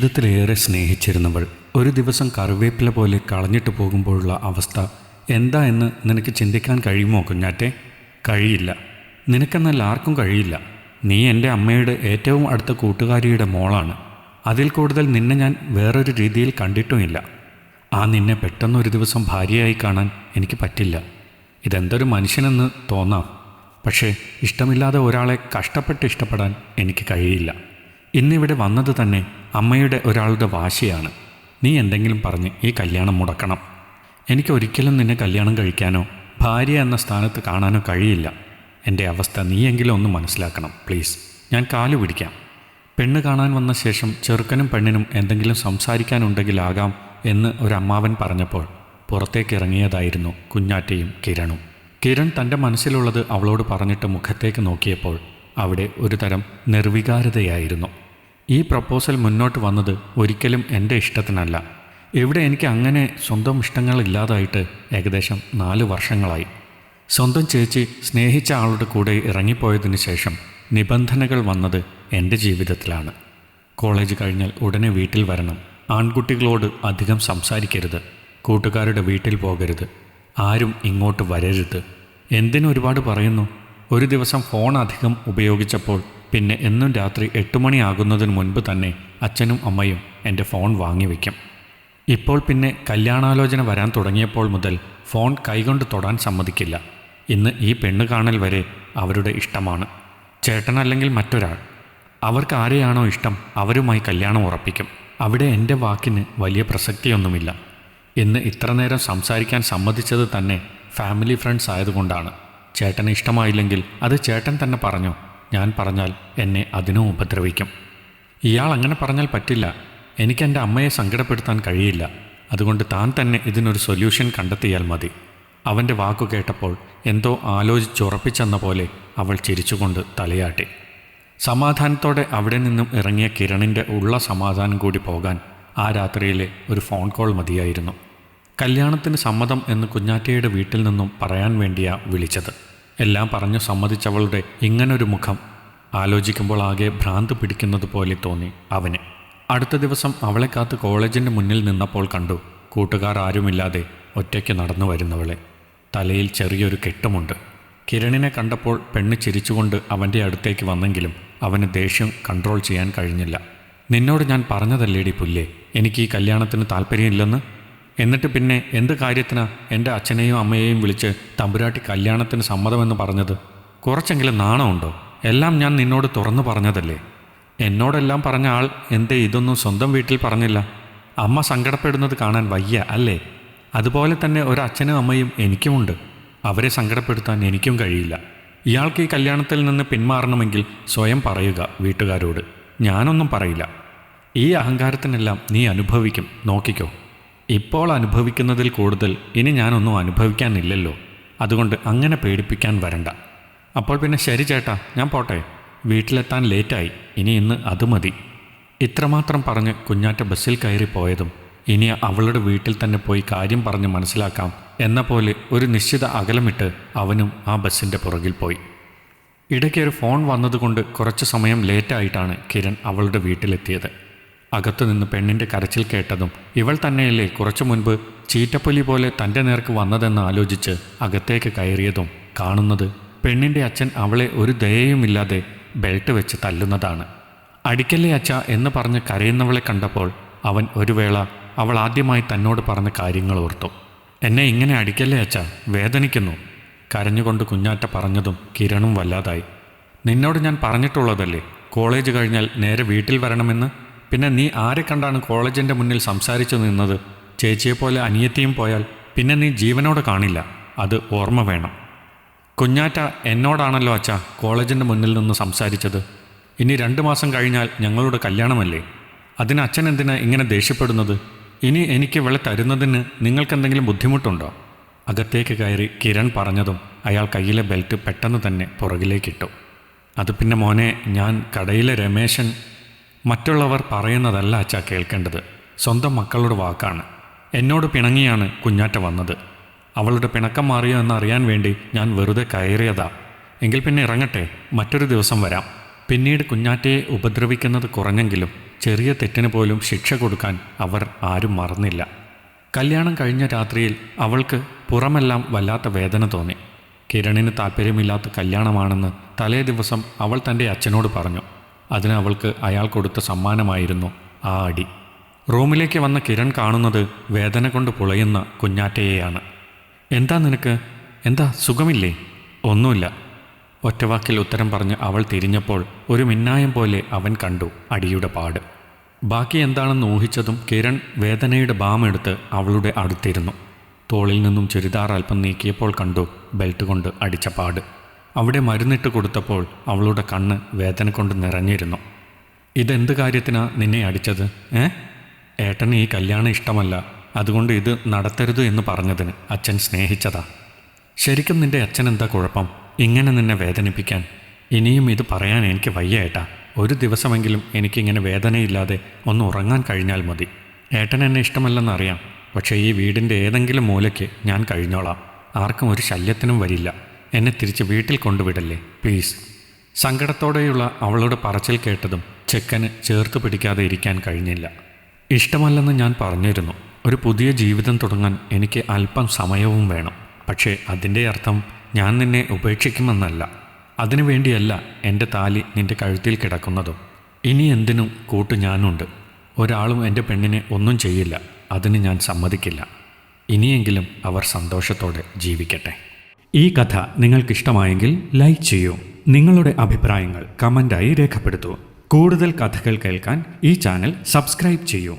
ജീവിതത്തിലേറെ സ്നേഹിച്ചിരുന്നവൾ ഒരു ദിവസം കറിവേപ്പില പോലെ കളഞ്ഞിട്ട് പോകുമ്പോഴുള്ള അവസ്ഥ എന്താ എന്ന് നിനക്ക് ചിന്തിക്കാൻ കഴിയുമോ കുഞ്ഞാറ്റെ? കഴിയില്ല. നിനക്കെന്നാൽ ആർക്കും കഴിയില്ല. നീ എൻ്റെ അമ്മയുടെ ഏറ്റവും അടുത്ത കൂട്ടുകാരിയുടെ മോളാണ്. അതിൽ കൂടുതൽ നിന്നെ ഞാൻ വേറൊരു രീതിയിൽ കണ്ടിട്ടുമില്ല. ആ നിന്നെ പെട്ടെന്നൊരു ദിവസം ഭാര്യയായി കാണാൻ എനിക്ക് പറ്റില്ല. ഇതെന്തൊരു മനുഷ്യനെന്ന് തോന്നാം. പക്ഷേ ഇഷ്ടമില്ലാതെ ഒരാളെ കഷ്ടപ്പെട്ട് ഇഷ്ടപ്പെടാൻ എനിക്ക് കഴിയില്ല. ഇന്നിവിടെ വന്നത് തന്നെ അമ്മയുടെ ഒരാളുടെ വാശിയാണ്. നീ എന്തെങ്കിലും പറഞ്ഞ് ഈ കല്യാണം മുടക്കണം. എനിക്കൊരിക്കലും നിന്നെ കല്യാണം കഴിക്കാനോ ഭാര്യ എന്ന സ്ഥാനത്ത് കാണാനോ കഴിയില്ല. എൻ്റെ അവസ്ഥ നീയെങ്കിലും ഒന്ന് മനസ്സിലാക്കണം പ്ലീസ്. ഞാൻ കാലു പിടിക്കാം. പെണ്ണ് കാണാൻ വന്ന ശേഷം ചെറുക്കനും പെണ്ണിനും എന്തെങ്കിലും സംസാരിക്കാനുണ്ടെങ്കിലാകാം എന്ന് ഒരമ്മാവൻ പറഞ്ഞപ്പോൾ പുറത്തേക്കിറങ്ങിയതായിരുന്നു കുഞ്ഞാറ്റയും കിരണും. കിരൺ തൻ്റെ മനസ്സിലുള്ളത് അവളോട് പറഞ്ഞിട്ട് മുഖത്തേക്ക് നോക്കിയപ്പോൾ അവിടെ ഒരു തരം നിർവികാരതയായിരുന്നു. ഈ പ്രപ്പോസൽ മുന്നോട്ട് വന്നത് ഒരിക്കലും എൻ്റെ ഇഷ്ടത്തിനല്ല. ഇവിടെ എനിക്ക് അങ്ങനെ സ്വന്തം ഇഷ്ടങ്ങളില്ലാതായിട്ട് ഏകദേശം 4 വർഷങ്ങളായി. സ്വന്തം ചേച്ചി സ്നേഹിച്ച ആളുടെ കൂടെ ഇറങ്ങിപ്പോയതിനു ശേഷം നിബന്ധനകൾ വന്നത് എൻ്റെ ജീവിതത്തിലാണ്. കോളേജ് കഴിഞ്ഞാൽ ഉടനെ വീട്ടിൽ വരണം. ആൺകുട്ടികളോട് അധികം സംസാരിക്കരുത്. കൂട്ടുകാരുടെ വീട്ടിൽ പോകരുത്. ആരും ഇങ്ങോട്ട് വരരുത്. എന്തിനൊരുപാട് പറയുന്നു. ഒരു ദിവസം ഫോൺ അധികം ഉപയോഗിച്ചപ്പോൾ പിന്നെ എന്നും രാത്രി 8 മണിയാകുന്നതിന് മുൻപ് തന്നെ അച്ഛനും അമ്മയും എൻ്റെ ഫോൺ വാങ്ങിവെക്കും. ഇപ്പോൾ പിന്നെ കല്യാണാലോചന വരാൻ തുടങ്ങിയപ്പോൾ മുതൽ ഫോൺ കൈകൊണ്ട് തൊടാൻ സമ്മതിക്കില്ല. ഇന്ന് ഈ പെണ്ണ് കാണൽ വരെ അവരുടെ ഇഷ്ടമാണ്. ചേട്ടനല്ലെങ്കിൽ മറ്റൊരാൾ. അവർക്ക് ആരെയാണോ ഇഷ്ടം അവരുമായി കല്യാണം ഉറപ്പിക്കും. അവിടെ എൻ്റെ വാക്കിന് വലിയ പ്രസക്തിയൊന്നുമില്ല. ഇന്ന് ഇത്ര നേരം സംസാരിക്കാൻ സമ്മതിച്ചത് തന്നെ ഫാമിലി ഫ്രണ്ട്സ് ആയതുകൊണ്ടാണ്. ചേട്ടന് ഇഷ്ടമായില്ലെങ്കിൽ അത് ചേട്ടൻ തന്നെ പറഞ്ഞോ. ഞാൻ പറഞ്ഞാൽ എന്നെ അതിനും ഉപദ്രവിക്കും. ഇയാൾ അങ്ങനെ പറഞ്ഞാൽ പറ്റില്ല. എനിക്കെൻ്റെ അമ്മയെ സങ്കടപ്പെടുത്താൻ കഴിയില്ല. അതുകൊണ്ട് താൻ തന്നെ ഇതിനൊരു സൊല്യൂഷൻ കണ്ടെത്തിയാൽ മതി. അവൻ്റെ വാക്കു കേട്ടപ്പോൾ എന്തോ ആലോചിച്ചുറപ്പിച്ചെന്ന പോലെ അവൾ ചിരിച്ചുകൊണ്ട് തലയാട്ടി. സമാധാനത്തോടെ അവിടെ നിന്നും ഇറങ്ങിയ കിരണിൻ്റെ ഉള്ള സമാധാനം കൂടി പോകാൻ ആ രാത്രിയിലെ ഒരു ഫോൺ കോൾ മതിയായിരുന്നു. കല്യാണത്തിന് സമ്മതം എന്ന് കുഞ്ഞാറ്റയുടെ വീട്ടിൽ നിന്നും പറയാൻ വേണ്ടിയാ വിളിച്ചത്. എല്ലാം പറഞ്ഞു സമ്മതിച്ചവളുടെ ഇങ്ങനൊരു മുഖം ആലോചിക്കുമ്പോൾ ആകെ ഭ്രാന്ത് പിടിക്കുന്നത് പോലെ തോന്നി അവന്. അടുത്ത ദിവസം അവളെ കാത്ത് കോളേജിൻ്റെ മുന്നിൽ നിന്നപ്പോൾ കണ്ടു കൂട്ടുകാർ ആരുമില്ലാതെ ഒറ്റയ്ക്ക് നടന്നു വരുന്നവളെ. തലയിൽ ചെറിയൊരു കെട്ടുമുണ്ട്. കിരണിനെ കണ്ടപ്പോൾ പെണ്ണ് ചിരിച്ചുകൊണ്ട് അവൻ്റെ അടുത്തേക്ക് വന്നെങ്കിലും അവന് ദേഷ്യം കൺട്രോൾ ചെയ്യാൻ കഴിഞ്ഞില്ല. നിന്നോട് ഞാൻ പറഞ്ഞതല്ലേടി പുല്ലേ എനിക്ക് ഈ കല്യാണത്തിന് താല്പര്യമില്ലെന്ന്. എന്നിട്ട് പിന്നെ എന്ത് കാര്യത്തിനാ എൻ്റെ അച്ഛനെയും അമ്മയെയും വിളിച്ച് തമ്പുരാട്ടി കല്യാണത്തിന് സമ്മതമെന്ന് പറഞ്ഞത്? കുറച്ചെങ്കിലും നാണമുണ്ടോ? എല്ലാം ഞാൻ നിന്നോട് തുറന്നു പറഞ്ഞതല്ലേ. എന്നോടെല്ലാം പറഞ്ഞ ആൾ എന്തേ ഇതൊന്നും സ്വന്തം വീട്ടിൽ പറഞ്ഞില്ല? അമ്മ സങ്കടപ്പെടുന്നത് കാണാൻ വയ്യ അല്ലേ? അതുപോലെ തന്നെ ഒരച്ഛനും അമ്മയും എനിക്കുമുണ്ട്. അവരെ സങ്കടപ്പെടുത്താൻ എനിക്കും കഴിയില്ല. ഇയാൾക്ക് ഈ കല്യാണത്തിൽ നിന്ന് പിന്മാറണമെങ്കിൽ സ്വയം പറയുക വീട്ടുകാരോട്. ഞാനൊന്നും പറയില്ല. ഈ അഹങ്കാരത്തിനെല്ലാം നീ അനുഭവിക്കും, നോക്കിക്കോ. ഇപ്പോൾ അനുഭവിക്കുന്നതിൽ കൂടുതൽ ഇനി ഞാനൊന്നും അനുഭവിക്കാനില്ലല്ലോ. അതുകൊണ്ട് അങ്ങനെ പേടിപ്പിക്കാൻ വരണ്ട. അപ്പോൾ പിന്നെ ശരി ചേട്ടാ, ഞാൻ പോട്ടെ. വീട്ടിലെത്താൻ ലേറ്റായി. ഇന്ന് അത് മതി. ഇത്രമാത്രം പറഞ്ഞ് കുഞ്ഞാറ്റ ബസ്സിൽ കയറി പോയതും ഇനി അവളുടെ വീട്ടിൽ തന്നെ പോയി കാര്യം പറഞ്ഞ് മനസ്സിലാക്കാം എന്ന പോലെ ഒരു നിശ്ചിത അകലമിട്ട് അവനും ആ ബസ്സിൻ്റെ പുറകിൽ പോയി. ഇടയ്ക്ക് ഒരു ഫോൺ വന്നതുകൊണ്ട് കുറച്ച് സമയം ലേറ്റായിട്ടാണ് കിരൺ അവളുടെ വീട്ടിലെത്തിയത്. അകത്തുനിന്ന് പെണ്ണിൻ്റെ കരച്ചിൽ കേട്ടതും ഇവൾ തന്നെയല്ലേ കുറച്ചു മുൻപ് ചീറ്റപ്പൊലി പോലെ തൻ്റെ നേർക്ക് വന്നതെന്ന് ആലോചിച്ച് അകത്തേക്ക് കയറിയതും കാണുന്നത് പെണ്ണിൻ്റെ അച്ഛൻ അവളെ ഒരു ദയയുമില്ലാതെ ബെൽറ്റ് വെച്ച് തല്ലുന്നതാണ്. അടിക്കല്ലേ അച്ഛ എന്ന് പറഞ്ഞ് കരയുന്നവളെ കണ്ടപ്പോൾ അവൻ ഒരു വേള അവൾ ആദ്യമായി തന്നോട് പറഞ്ഞ കാര്യങ്ങൾ ഓർത്തു. എന്നെ ഇങ്ങനെ അടിക്കല്ലേ അച്ഛ, വേദനിക്കുന്നു. കരഞ്ഞുകൊണ്ട് കുഞ്ഞാറ്റ പറഞ്ഞതും കിരണും വല്ലാതായി. നിന്നോട് ഞാൻ പറഞ്ഞിട്ടുള്ളതല്ലേ കോളേജ് കഴിഞ്ഞാൽ നേരെ വീട്ടിൽ വരണമെന്ന്. പിന്നെ നീ ആരെ കണ്ടാണ് കോളേജിൻ്റെ മുന്നിൽ സംസാരിച്ചു നിന്നത്? ചേച്ചിയെപ്പോലെ അനിയത്തിയും പോയാൽ പിന്നെ നീ ജീവനോടെ കാണില്ല. അത് ഓർമ്മ വേണം. കുഞ്ഞാറ്റ എന്നോടാണല്ലോ അച്ഛാ കോളേജിൻ്റെ മുന്നിൽ നിന്ന് സംസാരിച്ചത്. ഇനി 2 മാസം കഴിഞ്ഞാൽ ഞങ്ങളുടെ കല്യാണമല്ലേ. അതിന് അച്ഛൻ എന്തിനാ ഇങ്ങനെ ദേഷ്യപ്പെടുന്നത്? ഇനി എനിക്ക് ഇവളെ തരുന്നതിന് നിങ്ങൾക്കെന്തെങ്കിലും ബുദ്ധിമുട്ടുണ്ടോ? അകത്തേക്ക് കയറി കിരൺ പറഞ്ഞതും അയാൾ കയ്യിലെ ബെൽറ്റ് പെട്ടെന്ന് തന്നെ പുറകിലേക്കിട്ടു. അത് പിന്നെ മോനെ, ഞാൻ കടയിലെ രമേശൻ. മറ്റുള്ളവർ പറയുന്നതല്ല അച്ഛാ കേൾക്കേണ്ടത്. സ്വന്തം മക്കളുടെ വാക്കാണ്. എന്നോട് പിണങ്ങിയാണ് കുഞ്ഞാറ്റ വന്നത്. അവളുടെ പിണക്കം മാറിയോ എന്നറിയാൻ വേണ്ടി ഞാൻ വെറുതെ കയറിയതാ. എങ്കിൽ പിന്നെ ഇറങ്ങട്ടെ, മറ്റൊരു ദിവസം വരാം. പിന്നീട് കുഞ്ഞാറ്റയെ ഉപദ്രവിക്കുന്നത് കുറഞ്ഞെങ്കിലും ചെറിയ തെറ്റിന് പോലും ശിക്ഷ കൊടുക്കാൻ അവർ ആരും മറന്നില്ല. കല്യാണം കഴിഞ്ഞ രാത്രിയിൽ അവൾക്ക് പുറമെല്ലാം വല്ലാത്ത വേദന തോന്നി. കിരണിന് താല്പര്യമില്ലാത്ത കല്യാണമാണെന്ന് തലേ ദിവസം അവൾ തൻ്റെ അച്ഛനോട് പറഞ്ഞു. അതിന് അവൾക്ക് അയാൾ കൊടുത്ത സമ്മാനമായിരുന്നു ആ അടി. റൂമിലേക്ക് വന്ന കിരൺ കാണുന്നത് വേദന കൊണ്ട് പുളയുന്ന കുഞ്ഞാറ്റയെയാണ്. എന്താ നിനക്ക്? എന്താ സുഖമില്ലേ? ഒന്നുമില്ല, ഒറ്റവാക്കിൽ ഉത്തരം പറഞ്ഞ് അവൾ തിരിഞ്ഞപ്പോൾ ഒരു മിന്നായം പോലെ അവൻ കണ്ടു അടിയുടെ പാട്. ബാക്കി എന്താണെന്ന് ഊഹിച്ചതും കിരൺ വേദനയുടെ ബാമെടുത്ത് അവളുടെ അടുത്തിരുന്നു. തോളിൽ നിന്നും ചുരിദാർ അല്പം നീക്കിയപ്പോൾ കണ്ടു ബെൽറ്റ് കൊണ്ട് അടിച്ച പാട്. അവിടെ മരുന്നിട്ട് കൊടുത്തപ്പോൾ അവളുടെ കണ്ണ് വേദന കൊണ്ട് നിറഞ്ഞിരുന്നു. ഇതെന്ത് കാര്യത്തിനാ നിന്നെ അടിച്ചത്? ഏട്ടന് ഈ കല്യാണം ഇഷ്ടമല്ല, അതുകൊണ്ട് ഇത് നടത്തരുത് എന്ന് പറഞ്ഞതിന് അച്ഛൻ സ്നേഹിച്ചതാ. ശരിക്കും നിന്റെ അച്ഛൻ എന്താ കുഴപ്പം ഇങ്ങനെ നിന്നെ വേദനിപ്പിക്കാൻ? ഇനിയും ഇത് പറയാൻ എനിക്ക് വയ്യ ഏട്ടാ. ഒരു ദിവസമെങ്കിലും എനിക്കിങ്ങനെ വേദനയില്ലാതെ ഒന്ന് ഉറങ്ങാൻ കഴിഞ്ഞാൽ മതി. ഏട്ടൻ എന്നെ ഇഷ്ടമല്ലെന്നറിയാം, പക്ഷേ ഈ വീടിൻ്റെ ഏതെങ്കിലും മൂലയ്ക്ക് ഞാൻ കഴിഞ്ഞോളാം. ആർക്കും ഒരു ശല്യത്തിനും വരില്ല. എന്നെ തിരിച്ച് വീട്ടിൽ കൊണ്ടുവിടല്ലേ പ്ലീസ്. സങ്കടത്തോടെയുള്ള അവളുടെ പറച്ചിൽ കേട്ടതും ചെക്കന് ചേർത്ത് പിടിക്കാതെ ഇരിക്കാൻ കഴിഞ്ഞില്ല. ഇഷ്ടമല്ലെന്ന് ഞാൻ പറഞ്ഞിരുന്നു. ഒരു പുതിയ ജീവിതം തുടങ്ങാൻ എനിക്ക് അല്പം സമയവും വേണം. പക്ഷേ അതിൻ്റെ അർത്ഥം ഞാൻ നിന്നെ ഉപേക്ഷിക്കുമെന്നല്ല. അതിനുവേണ്ടിയല്ല എൻ്റെ താലി നിൻ്റെ കഴുത്തിൽ കിടക്കുന്നതും. ഇനി എന്തിനും കൂട്ട് ഞാനുണ്ട്. ഒരാളും എൻ്റെ പെണ്ണിനെ ഒന്നും ചെയ്യില്ല. അതിന് ഞാൻ സമ്മതിക്കില്ല. ഇനിയെങ്കിലും അവർ സന്തോഷത്തോടെ ജീവിക്കട്ടെ. ഈ കഥ നിങ്ങൾക്കിഷ്ടമായെങ്കിൽ ലൈക്ക് ചെയ്യൂ. നിങ്ങളുടെ അഭിപ്രായങ്ങൾ കമൻ്റായി രേഖപ്പെടുത്തൂ. കൂടുതൽ കഥകൾ കേൾക്കാൻ ഈ ചാനൽ സബ്സ്ക്രൈബ് ചെയ്യൂ.